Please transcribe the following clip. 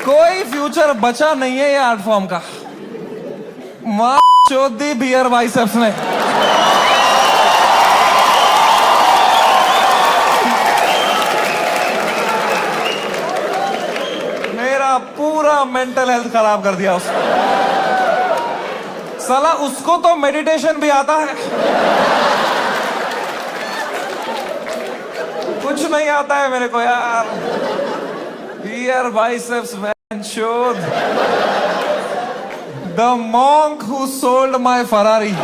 कोई फ्यूचर बचा नहीं है ये आर्ट फॉर्म का। मां चोद दी बियर बाइसेप्स ने। मेरा पूरा मेंटल हेल्थ खराब कर दिया उसने। साला उसको तो मेडिटेशन भी आता है, कुछ नहीं आता है मेरे को यार। बियर बाइसेप्स मैन शोध। The monk who sold my Ferrari।